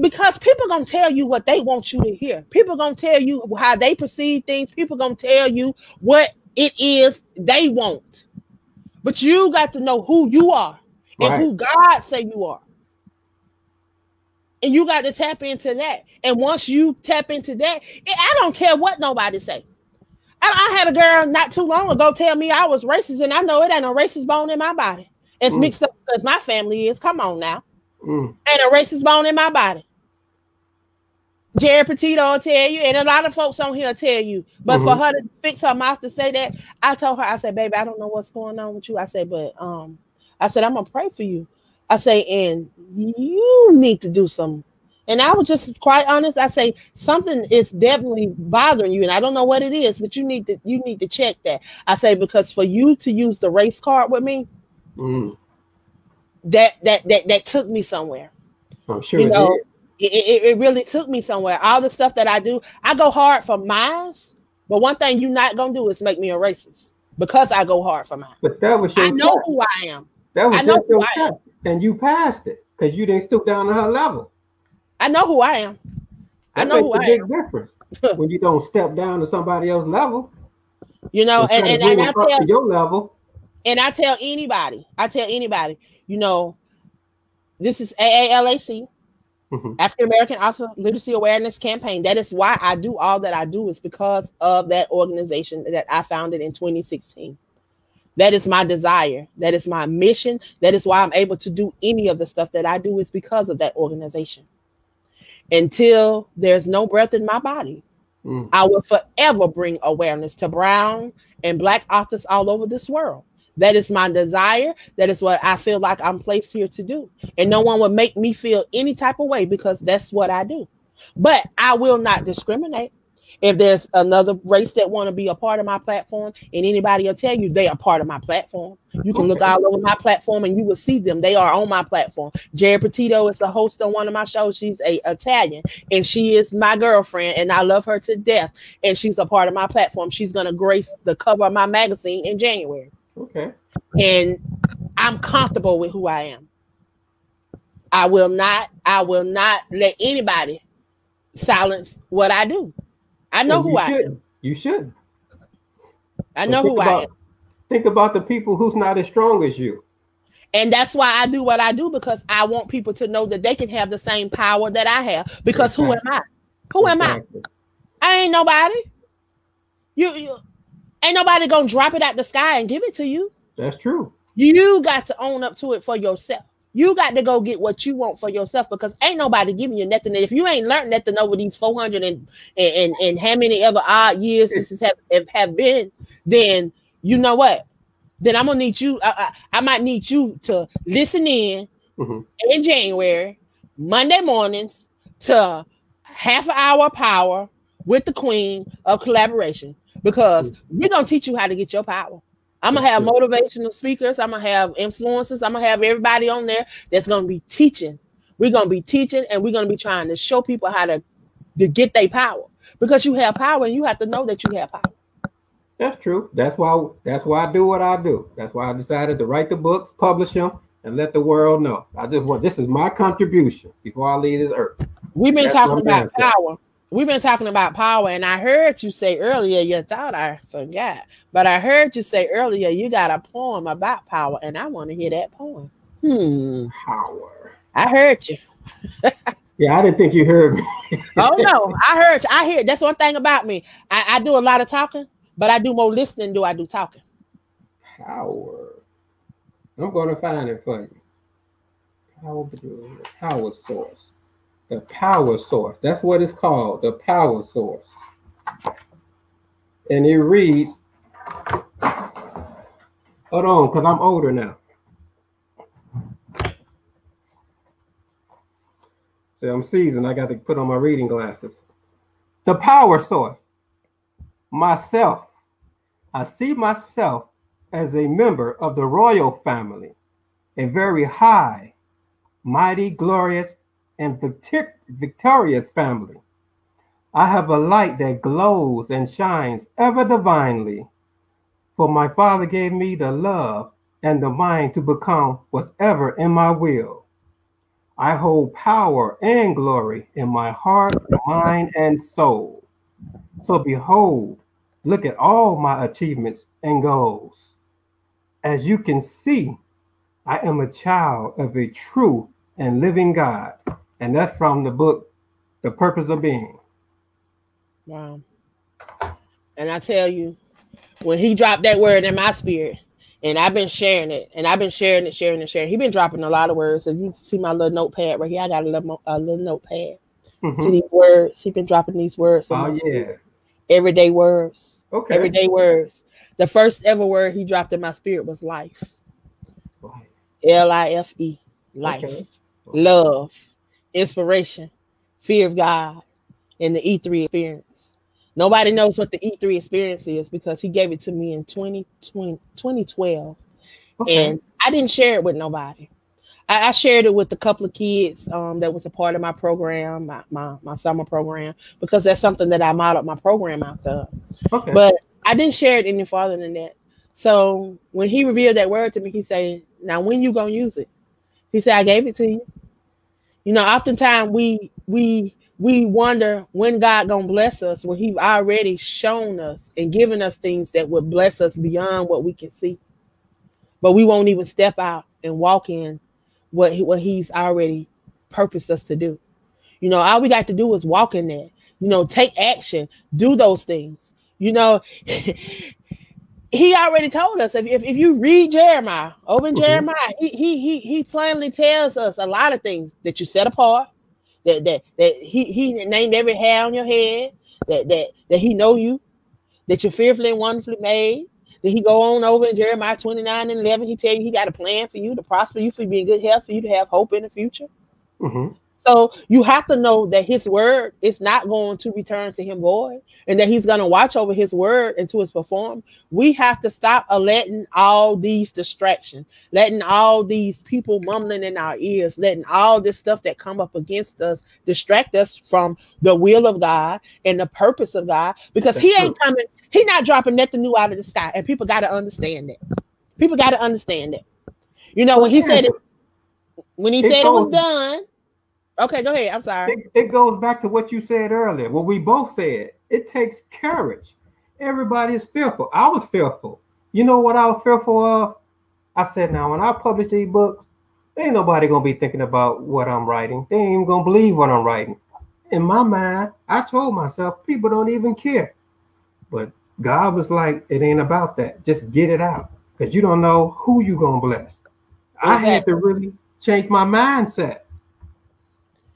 because people gonna tell you what they want you to hear. People gonna tell you how they perceive things. People gonna tell you what it is they want. But you got to know who you are and who God say you are. And you got to tap into that. And once you tap into that, I don't care what nobody say. I had a girl not too long ago tell me I was racist, and I know it ain't no racist bone in my body. It's mixed up as my family is. Come on now. Ain't a racist bone in my body. Jerry Petito will tell you, and a lot of folks on here tell you. But for her to fix her mouth to say that, I told her, I said, baby, I don't know what's going on with you. I said, but I said, I'm gonna pray for you. I say, and you need to do some. And I was just quite honest. I say something is definitely bothering you, and I don't know what it is, but you need to check that. I say, because for you to use the race card with me, that took me somewhere. I'm sure you know. It really took me somewhere. All the stuff that I do, I go hard for mine. But one thing you're not gonna do is make me a racist because I go hard for mine. But that was your I know who I am. That was your test, and you passed it because you didn't stoop down to her level. I know who I am. I know who I am. That makes a big difference when you don't step down to somebody else's level. You know, and I tell your level. And I tell anybody, you know, this is AALAC. African American Author Literacy Awareness Campaign. That is why I do all that I do, is because of that organization that I founded in 2016. That is my desire. That is my mission. That is why I'm able to do any of the stuff that I do, is because of that organization. Until there's no breath in my body, I will forever bring awareness to brown and Black authors all over this world. That is my desire. That is what I feel like I'm placed here to do. And no one would make me feel any type of way, because that's what I do. But I will not discriminate. If there's another race that want to be a part of my platform, and anybody will tell you they are part of my platform, you can look all over my platform and you will see them. They are on my platform. Jerry Petito is a host on one of my shows. She's a Italian, and she is my girlfriend, and I love her to death. And she's a part of my platform. She's going to grace the cover of my magazine in January. Okay. And I'm comfortable with who I am. I will not let anybody silence what I do. I know who I am. You should. I know who I am. Think about the people who's not as strong as you. And that's why I do what I do, because I want people to know that they can have the same power that I have. Because who am I? Who am I? I ain't nobody. You ain't nobody gonna drop it out the sky and give it to you. That's true. You got to own up to it for yourself. You got to go get what you want for yourself, because ain't nobody giving you nothing. And if you ain't learned nothing over these 400 and how many ever odd years this have been, then you know what? Then I'm gonna need you. I might need you to listen in January, Monday mornings, to half an hour power with the queen of collaboration, because we're gonna teach you how to get your power. I'm going to have motivational speakers. I'm going to have influencers. I'm going to have everybody on there that's going to be teaching. We're going to be teaching, and we're going to be trying to show people how to get their power, because you have power and you have to know that you have power. That's true. That's why I do what I do. That's why I decided to write the books, publish them, and let the world know. This is my contribution before I leave this earth. We've been talking about power. We've been talking about power, and I heard you say earlier, you thought I forgot, but I heard you say earlier you got a poem about power, and I want to hear that poem. Power. I heard you. Yeah, I didn't think you heard me. Oh, no, I heard you. I hear. That's one thing about me. I do a lot of talking, but I do more listening than I do talking. Power. I'm going to find it for you. Power source. The power source. That's what it's called. The power source. And it reads, hold on, because I'm older now. So I'm seasoned. I got to put on my reading glasses. The power source. Myself. I see myself as a member of the royal family, a very high, mighty, glorious, and victorious family. I have a light that glows and shines ever divinely, for my Father gave me the love and the mind to become whatever in my will. I hold power and glory in my heart, mind, and soul. So behold, look at all my achievements and goals. As you can see, I am a child of a true and living God. And that's from the book, The Purpose of Being. Wow. And I tell you, when he dropped that word in my spirit, and I've been sharing it, and I've been sharing it. He's been dropping a lot of words. So you see my little notepad right here. I got a little notepad. See these words? He been dropping these words in Oh my yeah. spirit. Everyday words. Okay. Everyday words. The first ever word he dropped in my spirit was life. Right. Life. Life. Okay. Right. Love. Inspiration. Fear of God. And the E3 experience. Nobody knows what the E3 experience is because he gave it to me in 2012. Okay. And I didn't share it with nobody. I shared it with a couple of kids that was a part of my program, my summer program, because that's something that I modeled my program after. Okay. But I didn't share it any farther than that. So when he revealed that word to me, he said, "Now when you gonna use it?" He said, "I gave it to you." You know, oftentimes we wonder when God gonna bless us when He's already shown us and given us things that would bless us beyond what we can see. But we won't even step out and walk in what He's already purposed us to do. You know, all we got to do is walk in there. You know, take action, do those things. You know, he already told us if you read Jeremiah over in Jeremiah, he plainly tells us a lot of things that you set apart, that he named every hair on your head, that he know you, that you're fearfully and wonderfully made. That he go on over in Jeremiah 29:11, he tell you he got a plan for you to prosper you, for you to be in good health, for you to have hope in the future. Mm-hmm. So you have to know that his word is not going to return to him void, and that he's going to watch over his word until it's performed. We have to stop letting all these distractions, letting all these people mumbling in our ears, letting all this stuff that come up against us distract us from the will of God and the purpose of God, because That's he ain't coming. He's not dropping nothing new out of the sky, and people got to understand that. People got to understand that. You know, when he said it, it was done. Okay, go ahead. I'm sorry. It goes back to what you said earlier. What we both said. It takes courage. Everybody is fearful. I was fearful. You know what I was fearful of? I said, now, when I publish these books, ain't nobody going to be thinking about what I'm writing. They ain't even going to believe what I'm writing. In my mind, I told myself, people don't even care. But God was like, it ain't about that. Just get it out. Because you don't know who you're going to bless. Exactly. I had to really change my mindset.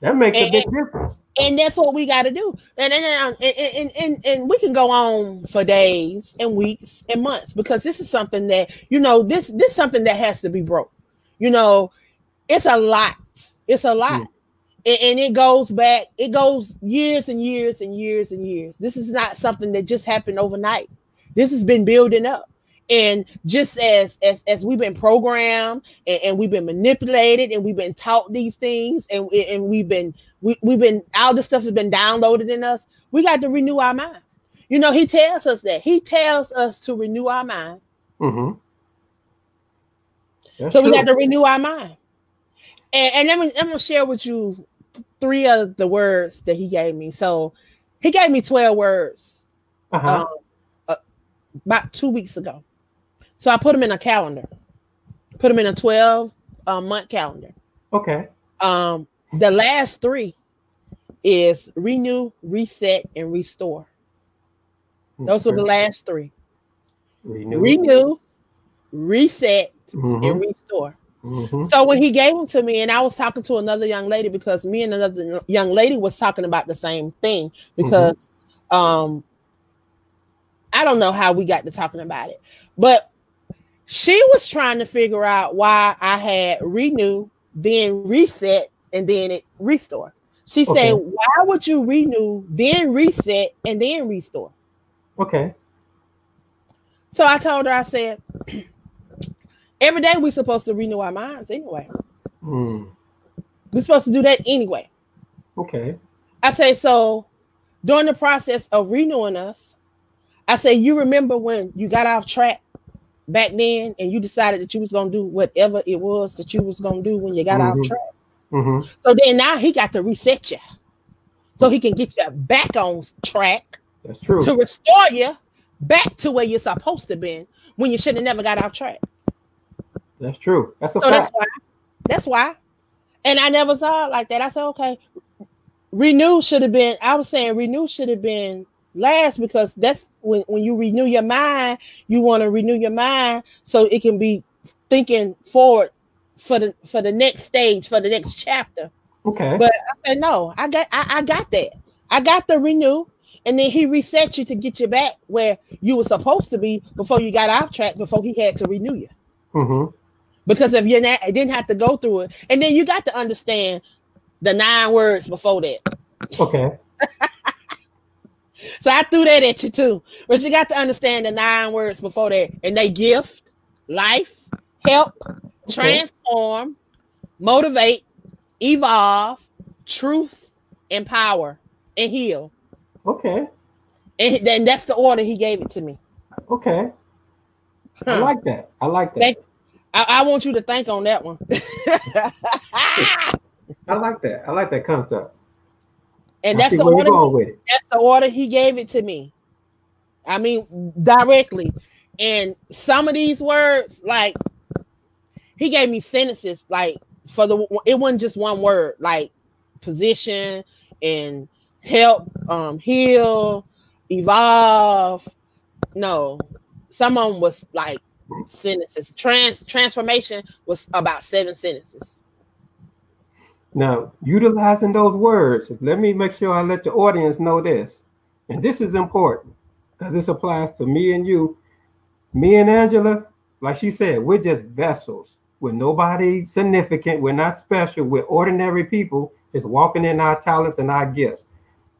That makes a big difference. And that's what we got to do. And we can go on for days and weeks and months, because this is something that, you know, this something that has to be broke. You know, it's a lot. It's a lot. And it goes back. It goes years and years and years and years. This is not something that just happened overnight. This has been building up. And just as we've been programmed and we've been manipulated and we've been taught these things and we've been all this stuff has been downloaded in us, we got to renew our mind. You know, he tells us that. He tells us to renew our mind. Mm-hmm. So we got to renew our mind. And I'm going to share with you 3 of the words that he gave me. So he gave me 12 words about 2 weeks ago. So I put them in a calendar, put them in a 12-month calendar. Okay. The last 3 is renew, reset, and restore. Those were the last 3. Renew, reset, and restore. Mm-hmm. So when he gave them to me, and I was talking to another young lady, because me and another young lady was talking about the same thing, because I don't know how we got to talking about it, but she was trying to figure out why I had renew, then reset, and then it restore. She said, why would you renew, then reset, and then restore? Okay. So I told her, I said, every day we're supposed to renew our minds anyway. We're supposed to do that anyway. Okay. I say, so during the process of renewing us, I say, you remember when you got off track back then and you decided that you was going to do whatever it was that you was going to do when you got off track? So then now he got to reset you so he can get you back on track. That's true. To restore you back to where you're supposed to be when you should have never got off track. That's true. That's a fact. That's why. And I never saw it like that. I said, okay, renew should have been last, because that's when you renew your mind, you want to renew your mind so it can be thinking forward for the next stage, for the next chapter. Okay. But I said, no, I got that. I got the renew. And then he reset you to get you back where you were supposed to be before you got off track, before he had to renew you. Mm-hmm. Because if you're not, didn't have to go through it. And then you got to understand the 9 words before that. Okay. So I threw that at you too. But you got to understand the 9 words before that. And they gift, life, help, transform, motivate, evolve, truth, empower, and heal. Okay. And then that's the order he gave it to me. Okay. I like that. I like that. I want you to think on that one. I like that. I like that concept. And that's the order. That's the order he gave it to me. I mean, directly. And some of these words, like, he gave me sentences, like, it wasn't just one word, like position and help, heal, evolve. No, some of them was like sentences. Transformation was about 7 sentences. Now, utilizing those words, let me make sure I let the audience know this. And this is important because this applies to me and you. Me and Angela, like she said, we're just vessels. We're nobody significant. We're not special. We're ordinary people just walking in our talents and our gifts.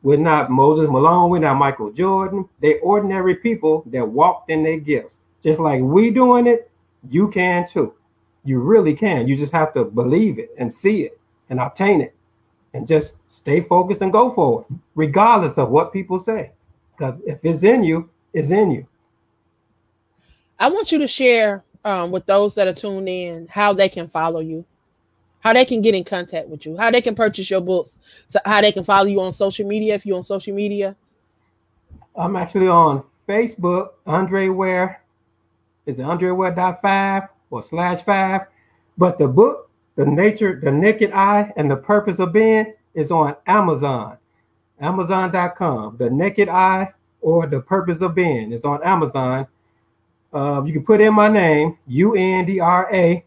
We're not Moses Malone. We're not Michael Jordan. They're ordinary people that walked in their gifts. Just like we doing it, you can too. You really can. You just have to believe it and see it and obtain it, and just stay focused and go forward, regardless of what people say. Because if it's in you, it's in you. I want you to share with those that are tuned in how they can follow you, how they can get in contact with you, how they can purchase your books, so how they can follow you on social media if you're on social media. I'm actually on Facebook, Undra Ware. It's UndraWare.5 or /5. But the book, The Naked Eye and the Purpose of Being, is on Amazon, Amazon.com. The Naked Eye or the Purpose of Being is on Amazon. You can put in my name, Undra,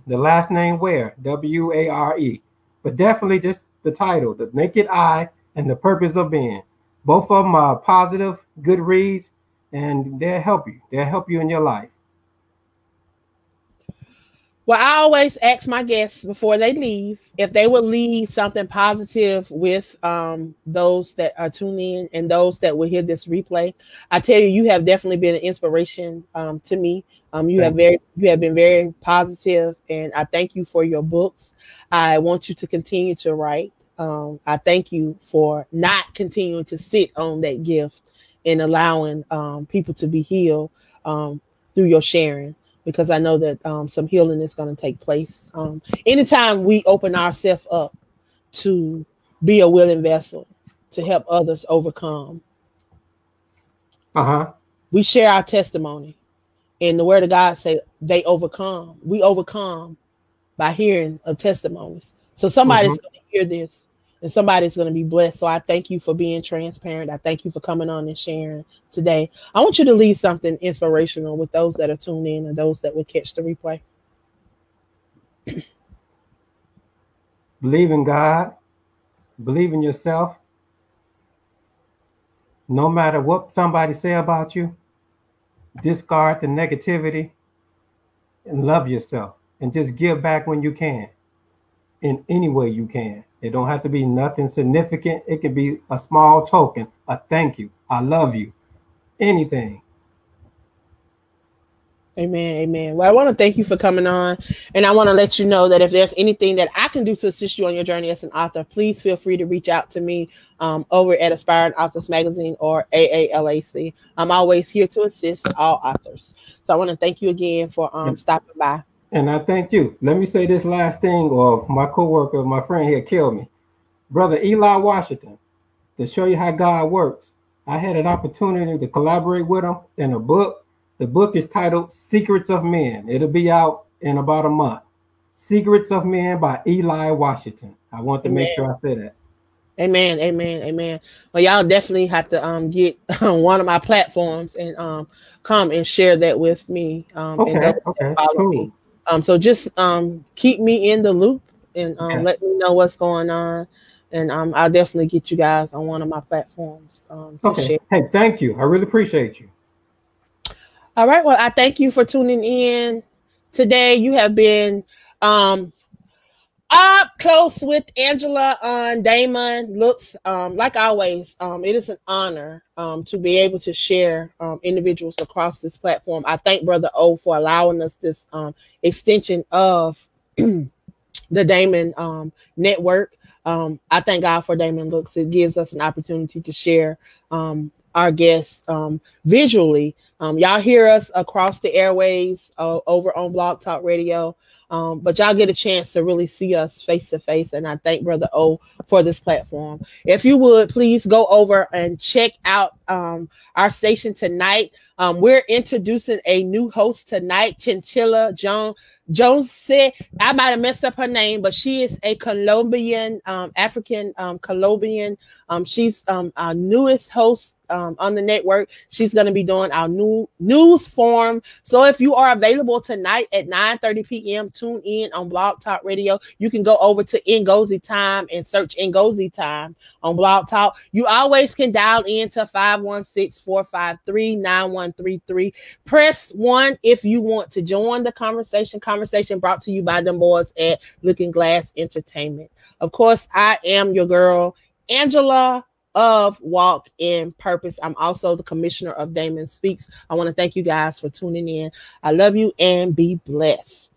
the last name Ware, Ware. But definitely just the title, The Naked Eye and the Purpose of Being. Both of them are positive, good reads, and they'll help you. They'll help you in your life. Well, I always ask my guests before they leave if they would leave something positive with those that are tuning in and those that will hear this replay. I tell you, you have definitely been an inspiration to me. You have been very positive, and I thank you for your books. I want you to continue to write. I thank you for not continuing to sit on that gift and allowing people to be healed through your sharing. Because I know that some healing is going to take place. Anytime we open ourselves up to be a willing vessel to help others overcome, we share our testimony. And the word of God say they overcome. We overcome by hearing of testimonies. So somebody's going to hear this and somebody's going to be blessed. So I thank you for being transparent. I thank you for coming on and sharing today. I want you to leave something inspirational with those that are tuned in and those that will catch the replay. Believe in God. Believe in yourself. No matter what somebody say about you, discard the negativity and love yourself. And just give back when you can. In any way you can. It don't have to be nothing significant. It can be a small token, a thank you, I love you, anything. Amen. Amen. Well, I want to thank you for coming on. And I want to let you know that if there's anything that I can do to assist you on your journey as an author, please feel free to reach out to me over at Aspiring Authors Magazine or AALAC. I'm always here to assist all authors. So I want to thank you again for stopping by. And I thank you. Let me say this last thing, or my coworker, my friend here killed me. Brother Eli Washington, to show you how God works. I had an opportunity to collaborate with him in a book. The book is titled Secrets of Men. It'll be out in about a month. Secrets of Men by Eli Washington. I want to make sure I say that. Amen. Amen. Amen. Well, y'all definitely have to get on one of my platforms and come and share that with me. Okay. Cool. So just keep me in the loop. and Yes. let me know what's going on. And I'll definitely get you guys on one of my platforms to Okay. share. Hey, thank you. I really appreciate you. All right. Well, I thank you for tuning in today. You have been um, up close with Angela on D.A.M.O.N looks. Like always, it is an honor to be able to share individuals across this platform. I thank Brother O for allowing us this extension of the D.A.M.O.N network. I thank God for D.A.M.O.N looks. It gives us an opportunity to share our guests visually. Y'all hear us across the airways over on Blog Talk Radio. But y'all get a chance to really see us face to face. And I thank Brother O for this platform. If you would, please go over and check out our station tonight. We're introducing a new host tonight, Chinchilla Jones said, I might have messed up her name, but she is a Colombian, African Colombian. She's our newest host on the network. She's going to be doing our new news forum. So if you are available tonight at 9:30 p.m., tune in on Blog Talk Radio. You can go over to Ngozi Time and search Ngozi Time on Blog Talk. You always can dial in to 516-453-9133. Press 1 if you want to join the conversation. Conversation brought to you by them boys at Looking Glass Entertainment. Of course, I am your girl, Angela of Walk in Purpose. I'm also the commissioner of D.A.M.O.N Speaks. I want to thank you guys for tuning in. I love you and be blessed.